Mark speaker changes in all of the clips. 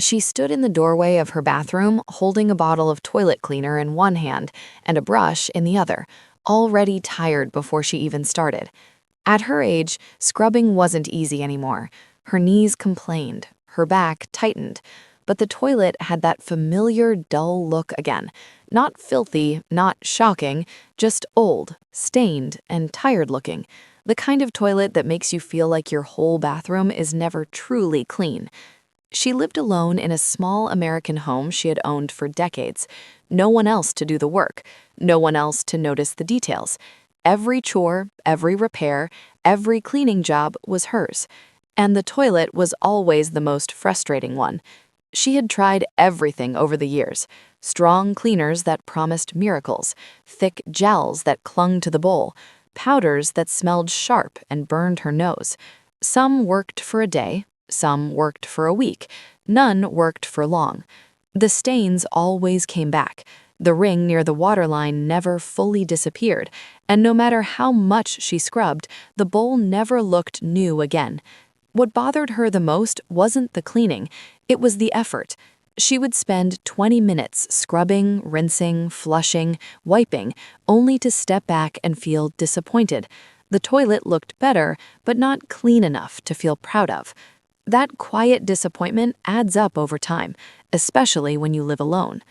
Speaker 1: She stood in the doorway of her bathroom, holding a bottle of toilet cleaner in one hand and a brush in the other, already tired before she even started. At her age, scrubbing wasn't easy anymore. Her knees complained, her back tightened, but the toilet had that familiar, dull look again. Not filthy, not shocking, just old, stained, and tired looking. The kind of toilet that makes you feel like your whole bathroom is never truly clean. She lived alone in a small American home she had owned for decades. No one else to do the work, no one else to notice the details. Every chore, every repair, every cleaning job was hers. And the toilet was always the most frustrating one. She had tried everything over the years. Strong cleaners that promised miracles, thick gels that clung to the bowl, powders that smelled sharp and burned her nose. Some worked for a day, some worked for a week, none worked for long. The stains always came back. The ring near the waterline never fully disappeared, and no matter how much she scrubbed, the bowl never looked new again. What bothered her the most wasn't the cleaning, it was the effort. She would spend 20 minutes scrubbing, rinsing, flushing, wiping, only to step back and feel disappointed. The toilet looked better, but not clean enough to feel proud of. That quiet disappointment adds up over time, especially when you live alone.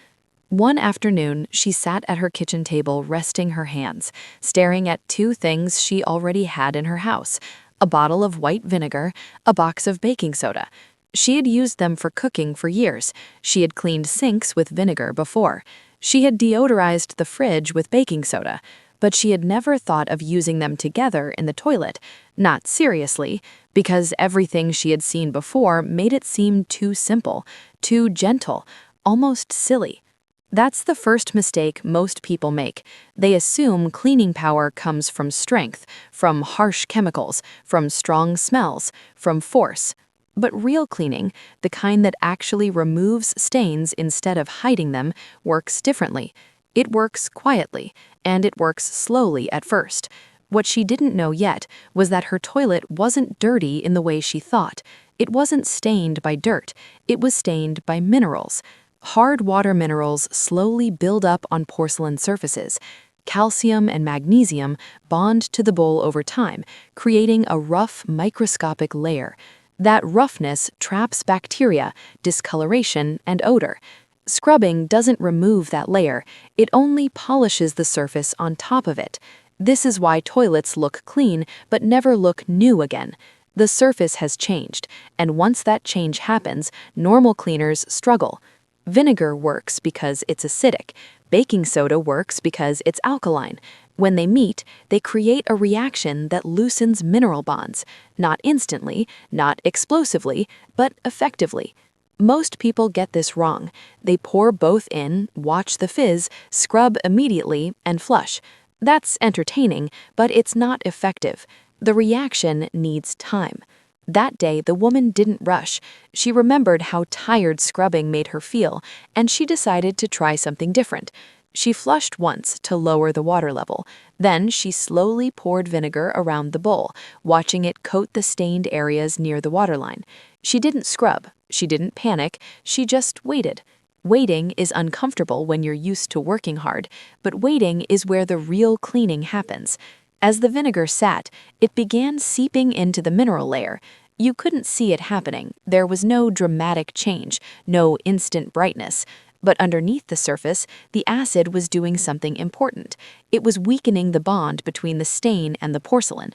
Speaker 1: One afternoon, she sat at her kitchen table resting her hands, staring at two things she already had in her house: a bottle of white vinegar, a box of baking soda. She had used them for cooking for years. She had cleaned sinks with vinegar before. She had deodorized the fridge with baking soda. But she had never thought of using them together in the toilet, not seriously, because everything she had seen before made it seem too simple, too gentle, almost silly. That's the first mistake most people make. They assume cleaning power comes from strength, from harsh chemicals, from strong smells, from force. But real cleaning, the kind that actually removes stains instead of hiding them, works differently. It works quietly, and it works slowly at first. What she didn't know yet was that her toilet wasn't dirty in the way she thought. It wasn't stained by dirt, it was stained by minerals. Hard water minerals slowly build up on porcelain surfaces. Calcium and magnesium bond to the bowl over time, creating a rough, microscopic layer. That roughness traps bacteria, discoloration, and odor. Scrubbing doesn't remove that layer, it only polishes the surface on top of it. This is why toilets look clean but never look new again. The surface has changed, and once that change happens, normal cleaners struggle. Vinegar works because it's acidic. Baking soda works because it's alkaline. When they meet, they create a reaction that loosens mineral bonds, not instantly, not explosively, but effectively. Most people get this wrong. They pour both in, watch the fizz, scrub immediately, and flush. That's entertaining, but it's not effective. The reaction needs time. That day, the woman didn't rush. She remembered how tired scrubbing made her feel, and she decided to try something different. She flushed once to lower the water level. Then she slowly poured vinegar around the bowl, watching it coat the stained areas near the waterline. She didn't scrub. She didn't panic. She just waited. Waiting is uncomfortable when you're used to working hard, but waiting is where the real cleaning happens. As the vinegar sat, it began seeping into the mineral layer. You couldn't see it happening. There was no dramatic change, no instant brightness. But underneath the surface, the acid was doing something important. It was weakening the bond between the stain and the porcelain.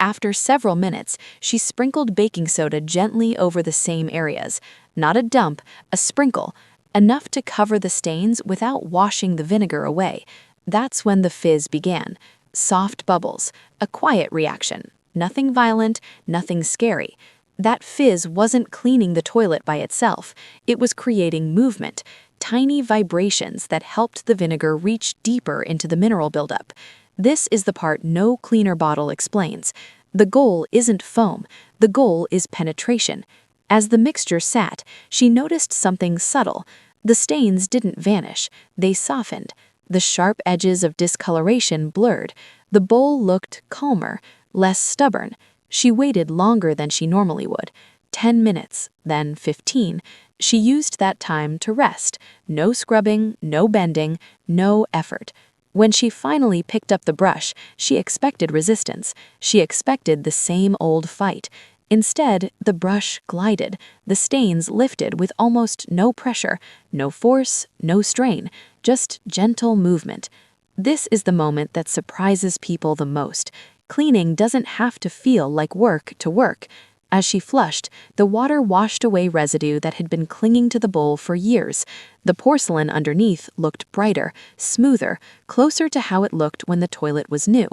Speaker 1: After several minutes, she sprinkled baking soda gently over the same areas. Not a dump, a sprinkle, enough to cover the stains without washing the vinegar away. That's when the fizz began. Soft bubbles, a quiet reaction. Nothing violent, nothing scary. That fizz wasn't cleaning the toilet by itself. It was creating movement. Tiny vibrations that helped the vinegar reach deeper into the mineral buildup. This is the part no cleaner bottle explains. The goal isn't foam, the goal is penetration. As the mixture sat, she noticed something subtle. The stains didn't vanish, they softened. The sharp edges of discoloration blurred. The bowl looked calmer, less stubborn. She waited longer than she normally would. 10 minutes, then 15. She used that time to rest. No scrubbing, no bending, no effort. When she finally picked up the brush, she expected resistance. She expected the same old fight. Instead, the brush glided. The stains lifted with almost no pressure, no force, no strain, just gentle movement. This is the moment that surprises people the most. Cleaning doesn't have to feel like work to work. As she flushed, the water washed away residue that had been clinging to the bowl for years. The porcelain underneath looked brighter, smoother, closer to how it looked when the toilet was new.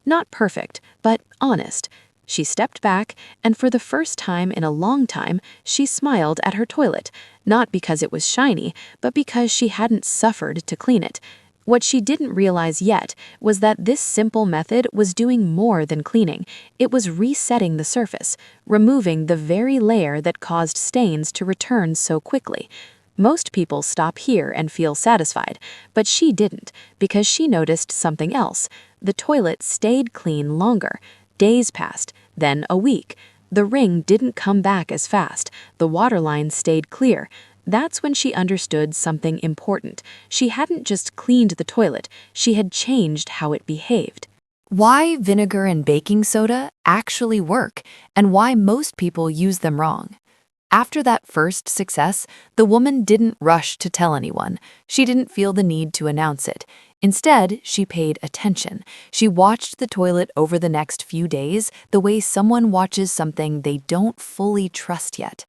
Speaker 1: Not perfect, but honest. She stepped back, and for the first time in a long time, she smiled at her toilet, not because it was shiny, but because she hadn't suffered to clean it. What she didn't realize yet was that this simple method was doing more than cleaning. It was resetting the surface, removing the very layer that caused stains to return so quickly. Most people stop here and feel satisfied, but she didn't, because she noticed something else. The toilet stayed clean longer. Days passed, then a week. The ring didn't come back as fast. The waterline stayed clear. That's when she understood something important. She hadn't just cleaned the toilet, she had changed how it behaved. Why vinegar and baking soda actually work, and why most people use them wrong. After that first success, the woman didn't rush to tell anyone. She didn't feel the need to announce it. Instead, she paid attention. She watched the toilet over the next few days the way someone watches something they don't fully trust yet.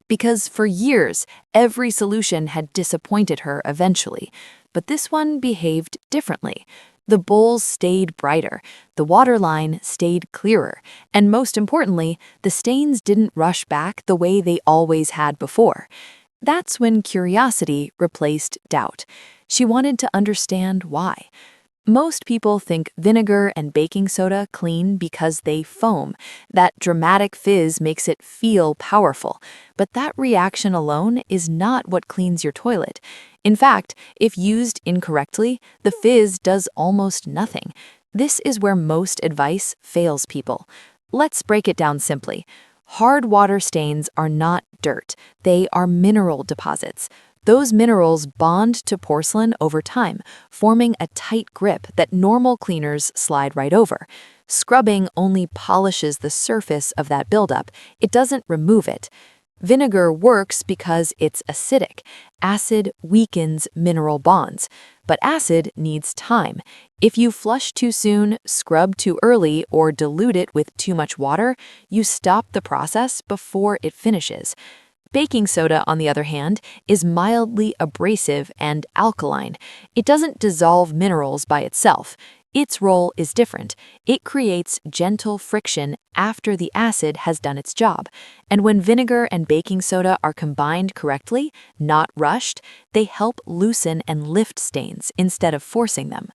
Speaker 1: Because for years, every solution had disappointed her eventually. But this one behaved differently. The bowls stayed brighter, the waterline stayed clearer, and most importantly, the stains didn't rush back the way they always had before. That's when curiosity replaced doubt. She wanted to understand why. Most people think vinegar and baking soda clean because they foam. That dramatic fizz makes it feel powerful. But that reaction alone is not what cleans your toilet. In fact, if used incorrectly, the fizz does almost nothing. This is where most advice fails people. Let's break it down simply. Hard water stains are not dirt. They are mineral deposits. Those minerals bond to porcelain over time, forming a tight grip that normal cleaners slide right over. Scrubbing only polishes the surface of that buildup. It doesn't remove it. Vinegar works because it's acidic. Acid weakens mineral bonds, but acid needs time. If you flush too soon, scrub too early, or dilute it with too much water, you stop the process before it finishes. Baking soda, on the other hand, is mildly abrasive and alkaline. It doesn't dissolve minerals by itself. Its role is different. It creates gentle friction after the acid has done its job. And when vinegar and baking soda are combined correctly, not rushed, they help loosen and lift stains instead of forcing them.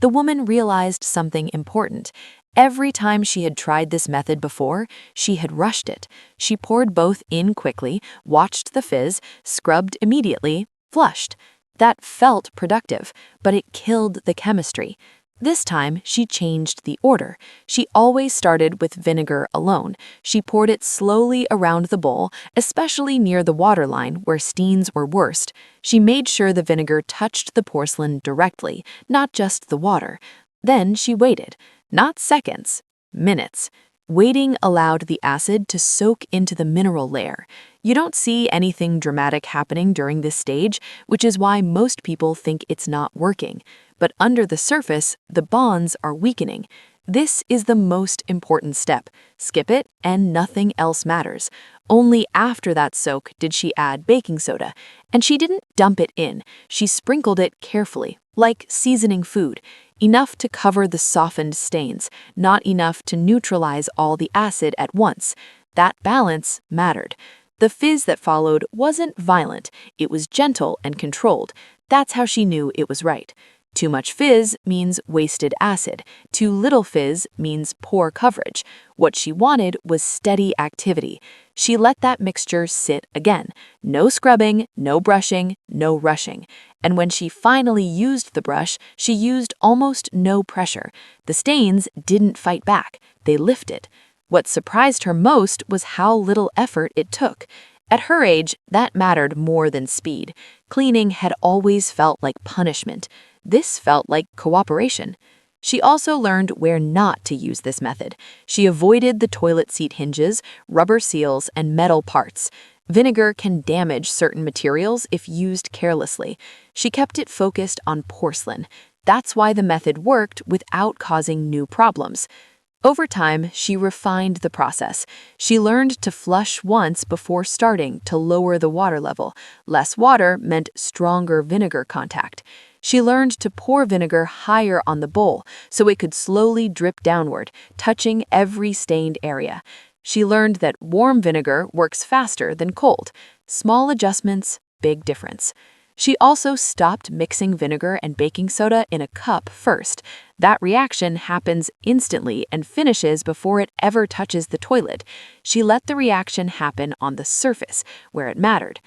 Speaker 1: The woman realized something important. Every time she had tried this method before, she had rushed it. She poured both in quickly, watched the fizz, scrubbed immediately, flushed. That felt productive, but it killed the chemistry. This time, she changed the order. She always started with vinegar alone. She poured it slowly around the bowl, especially near the waterline where stains were worst. She made sure the vinegar touched the porcelain directly, not just the water. Then she waited. Not seconds, minutes. Waiting allowed the acid to soak into the mineral layer. You don't see anything dramatic happening during this stage, which is why most people think it's not working. But under the surface, the bonds are weakening. This is the most important step. Skip it, and nothing else matters. Only after that soak did she add baking soda. And she didn't dump it in. She sprinkled it carefully, like seasoning food. Enough to cover the softened stains, not enough to neutralize all the acid at once. That balance mattered. The fizz that followed wasn't violent. It was gentle and controlled. That's how she knew it was right. Too much fizz means wasted acid. Too little fizz means poor coverage. What she wanted was steady activity. She let that mixture sit again. No scrubbing, no brushing, no rushing. And when she finally used the brush, she used almost no pressure. The stains didn't fight back. They lifted. What surprised her most was how little effort it took. At her age, that mattered more than speed. Cleaning had always felt like punishment. This felt like cooperation. She also learned where not to use this method. She avoided the toilet seat hinges, rubber seals, and metal parts. Vinegar can damage certain materials if used carelessly. She kept it focused on porcelain. That's why the method worked without causing new problems. Over time, she refined the process. She learned to flush once before starting to lower the water level. Less water meant stronger vinegar contact. She learned to pour vinegar higher on the bowl so it could slowly drip downward, touching every stained area. She learned that warm vinegar works faster than cold. Small adjustments, big difference. She also stopped mixing vinegar and baking soda in a cup first. That reaction happens instantly and finishes before it ever touches the toilet. She let the reaction happen on the surface, where it mattered.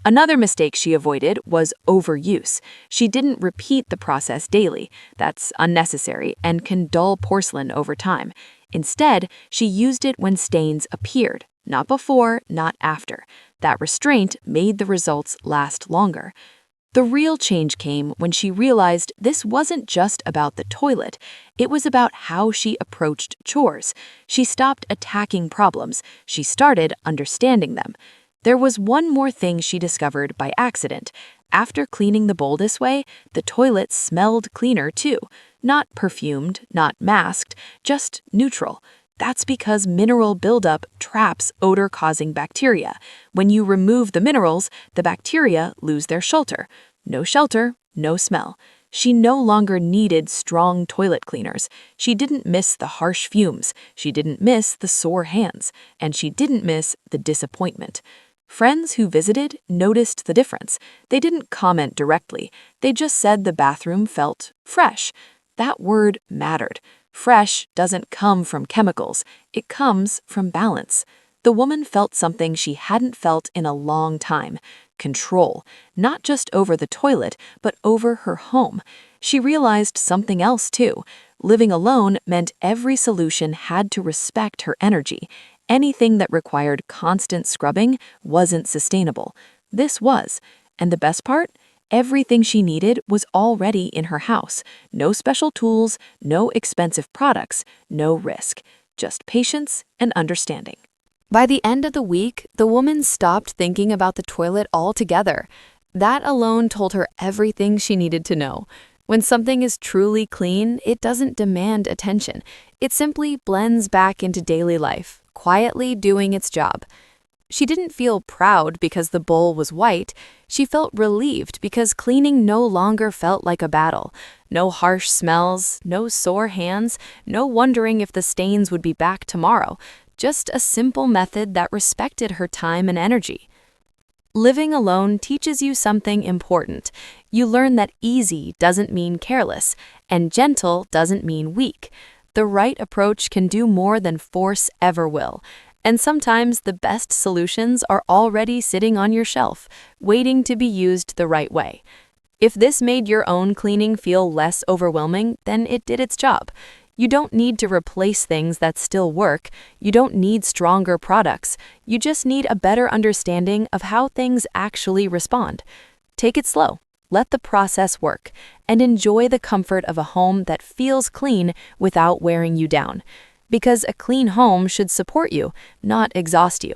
Speaker 1: Another mistake she avoided was overuse. She didn't repeat the process daily. That's unnecessary and can dull porcelain over time. Instead, she used it when stains appeared, not before, not after. That restraint made the results last longer. The real change came when she realized this wasn't just about the toilet. It was about how she approached chores. She stopped attacking problems. She started understanding them. There was one more thing she discovered by accident. After cleaning the bowl this way, the toilet smelled cleaner too. Not perfumed, not masked, just neutral. That's because mineral buildup traps odor-causing bacteria. When you remove the minerals, the bacteria lose their shelter. No shelter, no smell. She no longer needed strong toilet cleaners. She didn't miss the harsh fumes. She didn't miss the sore hands. And she didn't miss the disappointment. Friends who visited noticed the difference. They didn't comment directly. They just said the bathroom felt fresh. That word mattered. Fresh doesn't come from chemicals. It comes from balance. The woman felt something she hadn't felt in a long time. Control, not just over the toilet, but over her home. She realized something else too. Living alone meant every solution had to respect her energy. Anything that required constant scrubbing wasn't sustainable. This was. And the best part? Everything she needed was already in her house. No special tools, no expensive products, no risk. Just patience and understanding. By the end of the week, the woman stopped thinking about the toilet altogether. That alone told her everything she needed to know. When something is truly clean, it doesn't demand attention. It simply blends back into daily life, quietly doing its job. She didn't feel proud because the bowl was white. She felt relieved because cleaning no longer felt like a battle. No harsh smells, no sore hands, no wondering if the stains would be back tomorrow. Just a simple method that respected her time and energy. Living alone teaches you something important. You learn that easy doesn't mean careless, and gentle doesn't mean weak. The right approach can do more than force ever will. And sometimes the best solutions are already sitting on your shelf, waiting to be used the right way. If this made your own cleaning feel less overwhelming, then it did its job. You don't need to replace things that still work. You don't need stronger products. You just need a better understanding of how things actually respond. Take it slow. Let the process work, and enjoy the comfort of a home that feels clean without wearing you down. Because a clean home should support you, not exhaust you.